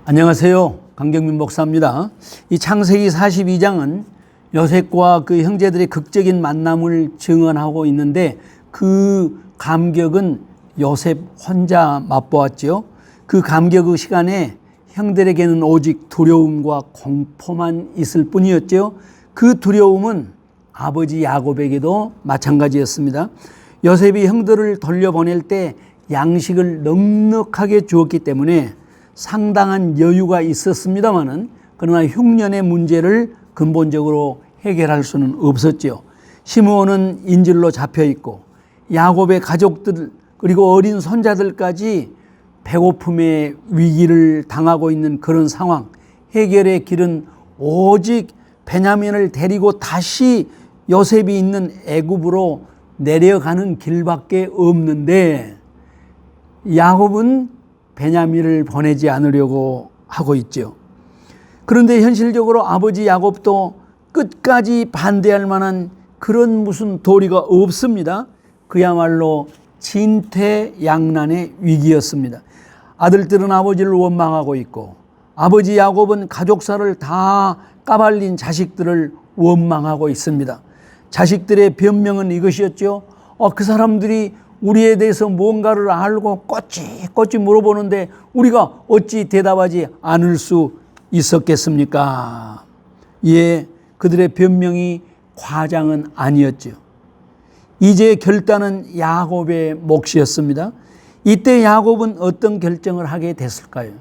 안녕하세요. 강경민 목사입니다. 이 창세기 42장은 요셉과 그 형제들의 극적인 만남을 증언하고 있는데 그 감격은 요셉 혼자 맛보았지요. 그 감격의 시간에 형들에게는 오직 두려움과 공포만 있을 뿐이었죠. 그 두려움은 아버지 야곱에게도 마찬가지였습니다. 요셉이 형들을 돌려보낼 때 양식을 넉넉하게 주었기 때문에 상당한 여유가 있었습니다마는 그러나 흉년의 문제를 근본적으로 해결할 수는 없었죠. 시므온은 인질로 잡혀 있고 야곱의 가족들 그리고 어린 손자들까지 배고픔의 위기를 당하고 있는 그런 상황. 해결의 길은 오직 베냐민을 데리고 다시 요셉이 있는 애굽으로 내려가는 길밖에 없는데 야곱은 베냐민을 보내지 않으려고 하고 있죠. 그런데 현실적으로 아버지 야곱도 끝까지 반대할 만한 그런 무슨 도리가 없습니다. 그야말로 진퇴양난의 위기였습니다. 아들들은 아버지를 원망하고 있고 아버지 야곱은 가족사를 다 까발린 자식들을 원망하고 있습니다. 자식들의 변명은 이것이었죠. 그 사람들이 우리에 대해서 뭔가를 알고 꼬치꼬치 물어보는데 우리가 어찌 대답하지 않을 수 있었겠습니까? 예, 그들의 변명이 과장은 아니었죠. 이제 결단은 야곱의 몫이었습니다. 이때 야곱은 어떤 결정을 하게 됐을까요?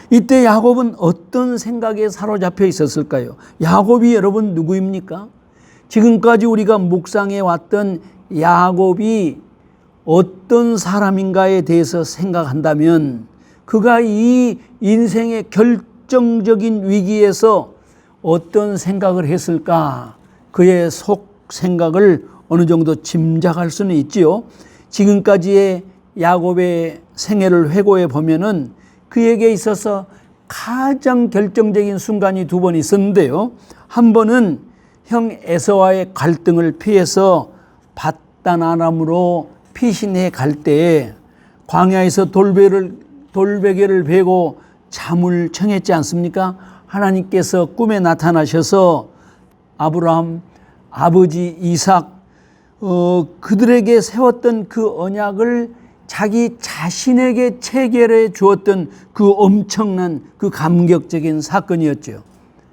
이때 야곱은 어떤 생각에 사로잡혀 있었을까요? 야곱이 여러분 누구입니까? 지금까지 우리가 묵상해 왔던 야곱이 어떤 사람인가에 대해서 생각한다면 그가 이 인생의 결정적인 위기에서 어떤 생각을 했을까? 그의 속 생각을 어느 정도 짐작할 수는 있지요. 지금까지의 야곱의 생애를 회고해 보면은 그에게 있어서 가장 결정적인 순간이 두 번 있었는데요. 한 번은 형 에서와의 갈등을 피해서 밧단 아람으로 피신해 갈 때에 광야에서 돌베개를 베고 잠을 청했지 않습니까? 하나님께서 꿈에 나타나셔서 아브라함, 아버지 이삭, 그들에게 세웠던 그 언약을 자기 자신에게 체결해 주었던 그 엄청난 그 감격적인 사건이었죠.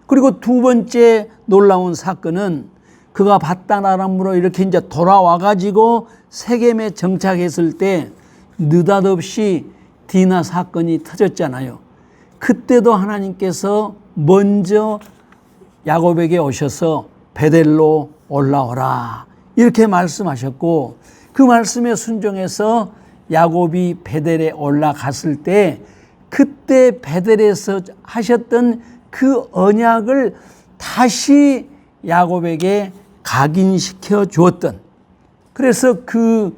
그리고 두 번째 놀라운 사건은 그가 밧단 아람으로 이렇게 이제 돌아와 가지고 세겜에 정착했을 때 느닷없이 디나 사건이 터졌잖아요. 그때도 하나님께서 먼저 야곱에게 오셔서 베델로 올라오라 이렇게 말씀하셨고 그 말씀에 순종해서 야곱이 베델에 올라갔을 때 그때 베델에서 하셨던 그 언약을 다시 야곱에게 각인시켜 주었던 그래서 그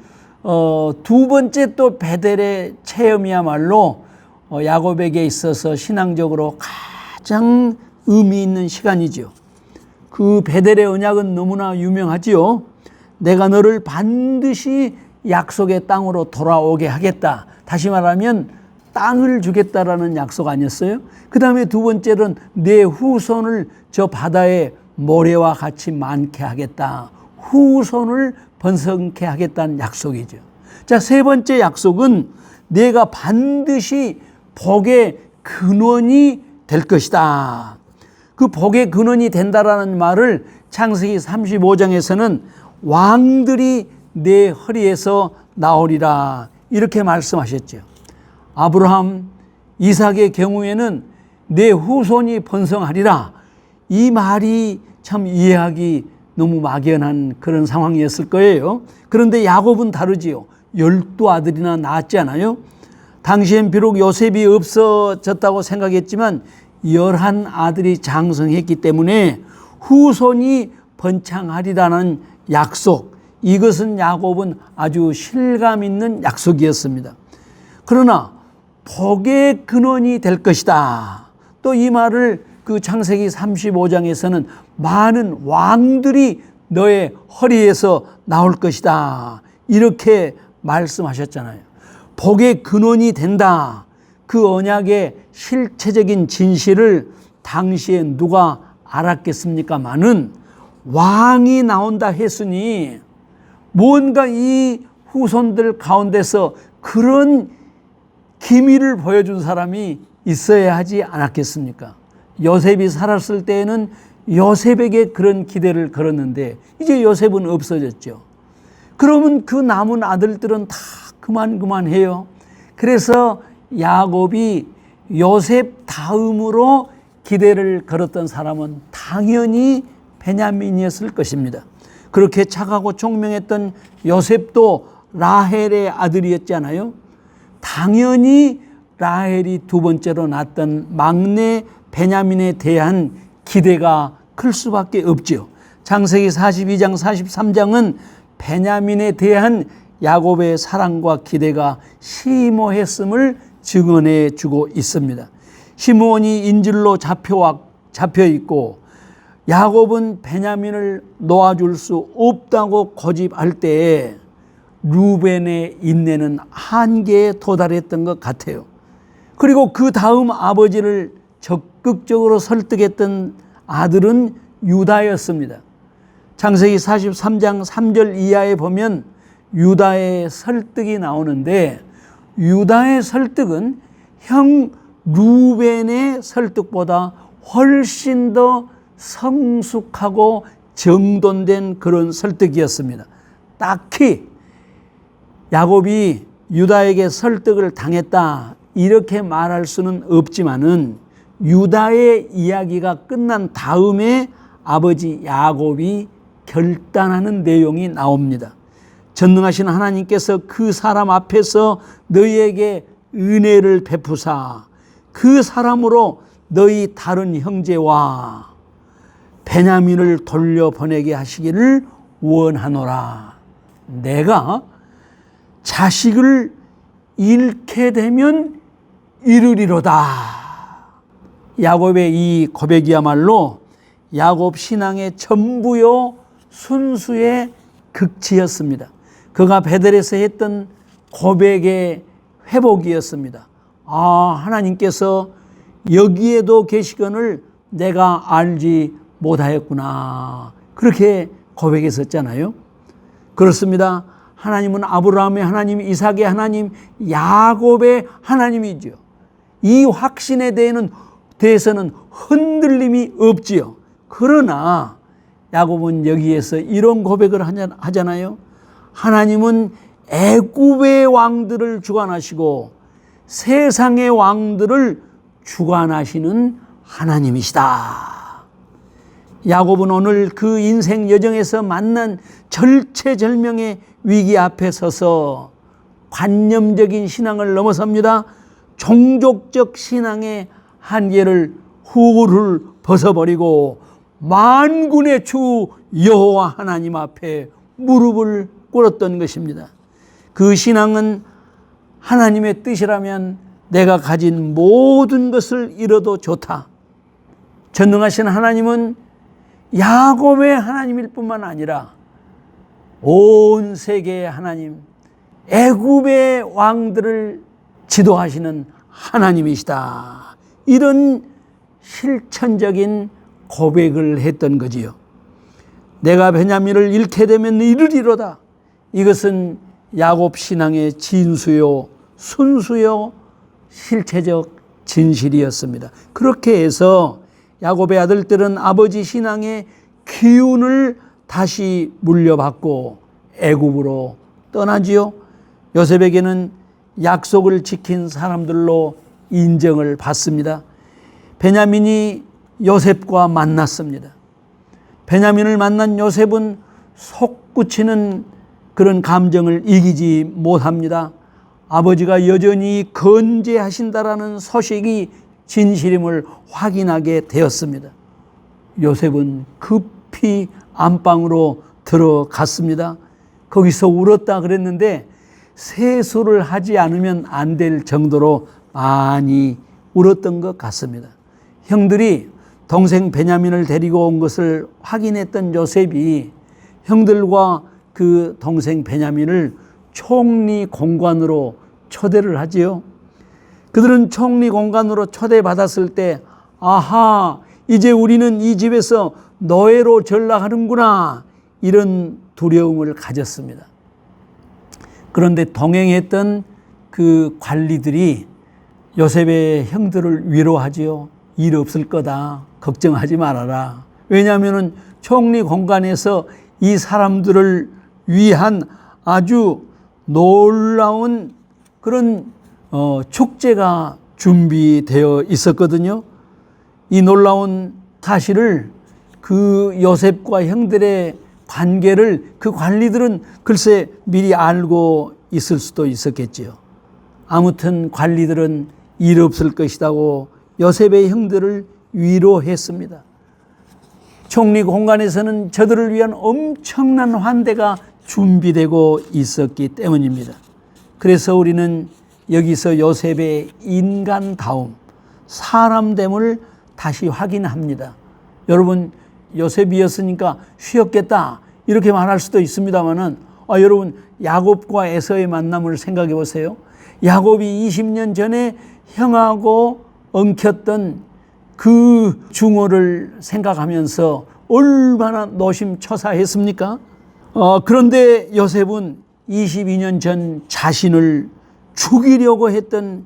두 번째 또 베델의 체험이야말로 야곱에게 있어서 신앙적으로 가장 의미 있는 시간이죠. 그 베델의 언약은 너무나 유명하지요. 내가 너를 반드시 약속의 땅으로 돌아오게 하겠다. 다시 말하면 땅을 주겠다라는 약속 아니었어요? 그 다음에 두 번째는 내 후손을 저 바다의 모래와 같이 많게 하겠다. 후손을 번성케 하겠다는 약속이죠. 자, 세 번째 약속은 내가 반드시 복의 근원이 될 것이다. 그 복의 근원이 된다라는 말을 창세기 35장에서는 왕들이 내 허리에서 나오리라 이렇게 말씀하셨죠. 아브라함, 이삭의 경우에는 내 후손이 번성하리라. 이 말이 참 이해하기 너무 막연한 그런 상황이었을 거예요. 그런데 야곱은 다르지요. 12아들이나 낳았잖아요. 당시엔 비록 요셉이 없어졌다고 생각했지만 11아들이 장성했기 때문에 후손이 번창하리라는 약속, 이것은 야곱은 아주 실감 있는 약속이었습니다. 그러나 복의 근원이 될 것이다. 또 이 말을 그 창세기 35장에서는 많은 왕들이 너의 허리에서 나올 것이다. 이렇게 말씀하셨잖아요. 복의 근원이 된다. 그 언약의 실체적인 진실을 당시에 누가 알았겠습니까마는 왕이 나온다 했으니 뭔가 이 후손들 가운데서 그런 기미를 보여준 사람이 있어야 하지 않았겠습니까? 요셉이 살았을 때에는 요셉에게 그런 기대를 걸었는데 이제 요셉은 없어졌죠. 그러면 그 남은 아들들은 다 그만해요. 그래서 야곱이 요셉 다음으로 기대를 걸었던 사람은 당연히 베냐민이었을 것입니다. 그렇게 착하고 총명했던 요셉도 라헬의 아들이었잖아요. 당연히 라헬이 두 번째로 낳았던 막내 베냐민에 대한 기대가 클 수밖에 없죠. 창세기 42장 43장은 베냐민에 대한 야곱의 사랑과 기대가 심오했음을 증언해 주고 있습니다. 시므온이 인질로 잡혀 있고 야곱은 베냐민을 놓아줄 수 없다고 고집할 때에 루벤의 인내는 한계에 도달했던 것 같아요. 그리고 그 다음 아버지를 적극적으로 설득했던 아들은 유다였습니다. 창세기 43장 3절 이하에 보면 유다의 설득이 나오는데 유다의 설득은 형 루벤의 설득보다 훨씬 더 성숙하고 정돈된 그런 설득이었습니다. 딱히 야곱이 유다에게 설득을 당했다 이렇게 말할 수는 없지만은 유다의 이야기가 끝난 다음에 아버지 야곱이 결단하는 내용이 나옵니다. 전능하신 하나님께서 그 사람 앞에서 너희에게 은혜를 베푸사 그 사람으로 너희 다른 형제와 베냐민을 돌려보내게 하시기를 원하노라. 내가 자식을 잃게 되면 이르리로다. 야곱의 이 고백이야말로 야곱 신앙의 전부요 순수의 극치였습니다. 그가 베델에서 했던 고백의 회복이었습니다. 하나님께서 여기에도 계시거늘 내가 알지 못하였구나. 그렇게 고백했었잖아요. 그렇습니다. 하나님은 아브라함의 하나님, 이삭의 하나님, 야곱의 하나님이죠. 이 확신에 대해서는 흔들림이 없지요. 그러나 야곱은 여기에서 이런 고백을 하잖아요. 하나님은 애굽의 왕들을 주관하시고 세상의 왕들을 주관하시는 하나님이시다. 야곱은 오늘 그 인생 여정에서 만난 절체절명의 위기 앞에 서서 관념적인 신앙을 넘어섭니다. 종족적 신앙의 한계를 훌훌 벗어버리고 만군의 주 여호와 하나님 앞에 무릎을 꿇었던 것입니다. 그 신앙은 하나님의 뜻이라면 내가 가진 모든 것을 잃어도 좋다. 전능하신 하나님은 야곱의 하나님일 뿐만 아니라 온 세계의 하나님, 애굽의 왕들을 지도하시는 하나님이시다. 이런 실천적인 고백을 했던 거지요. 내가 베냐민을 잃게 되면 이르리로다. 이것은 야곱 신앙의 진수요, 순수요, 실체적 진실이었습니다. 그렇게 해서 야곱의 아들들은 아버지 신앙의 기운을 다시 물려받고 애굽으로 떠나지요. 요셉에게는 약속을 지킨 사람들로 인정을 받습니다. 베냐민이 요셉과 만났습니다. 베냐민을 만난 요셉은 솟구치는 그런 감정을 이기지 못합니다. 아버지가 여전히 건재하신다라는 소식이 진실임을 확인하게 되었습니다. 요셉은 급히 안방으로 들어갔습니다. 거기서 울었다 그랬는데 세수를 하지 않으면 안 될 정도로 많이 울었던 것 같습니다. 형들이 동생 베냐민을 데리고 온 것을 확인했던 요셉이 형들과 그 동생 베냐민을 총리 공관으로 초대를 하지요. 그들은 총리 공간으로 초대받았을 때 아하, 이제 우리는 이 집에서 노예로 전락하는구나, 이런 두려움을 가졌습니다. 그런데 동행했던 그 관리들이 요셉의 형들을 위로하지요. 일 없을 거다, 걱정하지 말아라. 왜냐하면 총리 공간에서 이 사람들을 위한 아주 놀라운 그런 축제가 준비되어 있었거든요. 이 놀라운 사실을, 그 요셉과 형들의 관계를 그 관리들은 글쎄 미리 알고 있을 수도 있었겠지요. 아무튼 관리들은 일 없을 것이라고 요셉의 형들을 위로했습니다. 총리 공간에서는 저들을 위한 엄청난 환대가 준비되고 있었기 때문입니다. 그래서 우리는 여기서 요셉의 인간다움, 사람됨을 다시 확인합니다. 여러분, 요셉이었으니까 쉬었겠다 이렇게 말할 수도 있습니다만은, 여러분 야곱과 에서의 만남을 생각해 보세요. 야곱이 20년 전에 형하고 엉켰던 그 중호를 생각하면서 얼마나 노심초사했습니까? 그런데 요셉은 22년 전 자신을 죽이려고 했던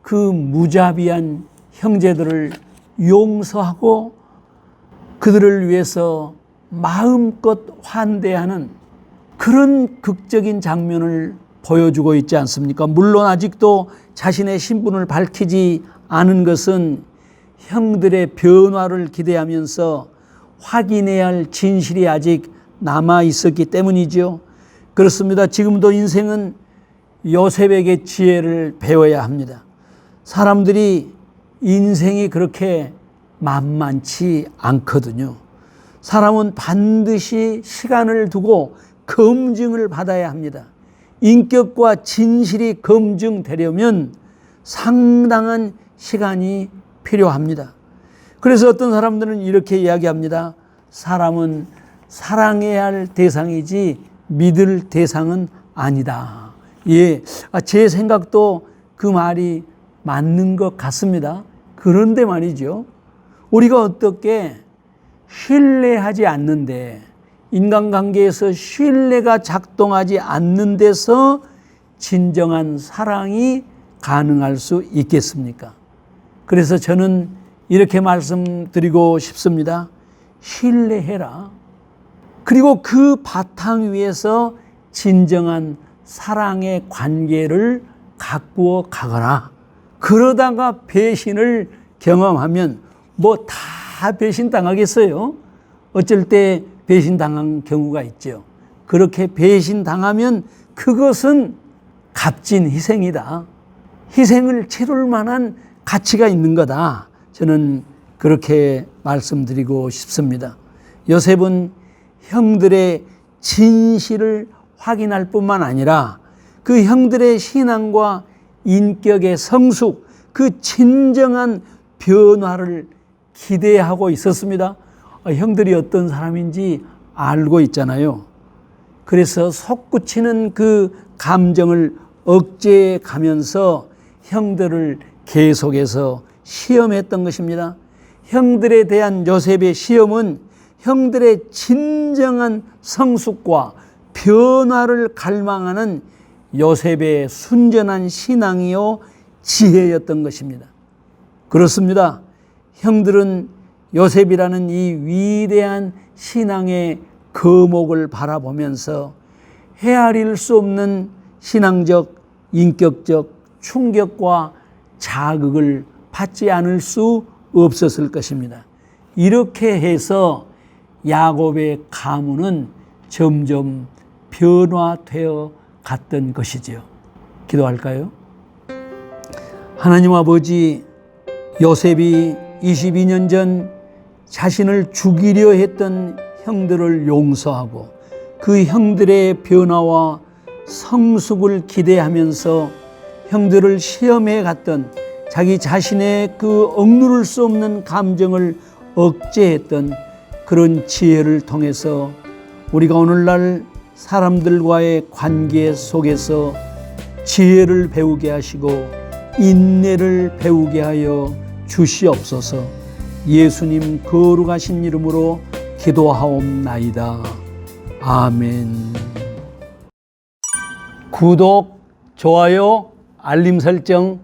그 무자비한 형제들을 용서하고 그들을 위해서 마음껏 환대하는 그런 극적인 장면을 보여주고 있지 않습니까? 물론 아직도 자신의 신분을 밝히지 않은 것은 형들의 변화를 기대하면서 확인해야 할 진실이 아직 남아 있었기 때문이죠. 그렇습니다. 지금도 인생은 요셉에게 지혜를 배워야 합니다. 사람들이 인생이 그렇게 만만치 않거든요. 사람은 반드시 시간을 두고 검증을 받아야 합니다. 인격과 진실이 검증되려면 상당한 시간이 필요합니다. 그래서 어떤 사람들은 이렇게 이야기합니다. 사람은 사랑해야 할 대상이지 믿을 대상은 아니다. 예, 제 생각도 그 말이 맞는 것 같습니다. 그런데 말이죠, 우리가 어떻게 신뢰하지 않는데, 인간관계에서 신뢰가 작동하지 않는 데서 진정한 사랑이 가능할 수 있겠습니까? 그래서 저는 이렇게 말씀드리고 싶습니다. 신뢰해라. 그리고 그 바탕 위에서 진정한 사랑의 관계를 가꾸어 가거라. 그러다가 배신을 경험하면 뭐 다 배신당하겠어요? 어쩔 때 배신당한 경우가 있죠. 그렇게 배신당하면 그것은 값진 희생이다. 희생을 치를 만한 가치가 있는 거다. 저는 그렇게 말씀드리고 싶습니다. 요셉은 형들의 진실을 확인할 뿐만 아니라 그 형들의 신앙과 인격의 성숙, 그 진정한 변화를 기대하고 있었습니다. 형들이 어떤 사람인지 알고 있잖아요. 그래서 솟구치는 그 감정을 억제해 가면서 형들을 계속해서 시험했던 것입니다. 형들에 대한 요셉의 시험은 형들의 진정한 성숙과 변화를 갈망하는 요셉의 순전한 신앙이요 지혜였던 것입니다. 그렇습니다. 형들은 요셉이라는 이 위대한 신앙의 거목을 바라보면서 헤아릴 수 없는 신앙적, 인격적 충격과 자극을 받지 않을 수 없었을 것입니다. 이렇게 해서 야곱의 가문은 점점 변화되어 갔던 것이지요. 기도할까요? 하나님 아버지, 요셉이 22년 전 자신을 죽이려 했던 형들을 용서하고 그 형들의 변화와 성숙을 기대하면서 형들을 시험해 갔던 자기 자신의 그 억누를 수 없는 감정을 억제했던 그런 지혜를 통해서 우리가 오늘날 사람들과의 관계 속에서 지혜를 배우게 하시고 인내를 배우게 하여 주시옵소서. 예수님 거룩하신 이름으로 기도하옵나이다. 아멘. 구독, 좋아요, 알림 설정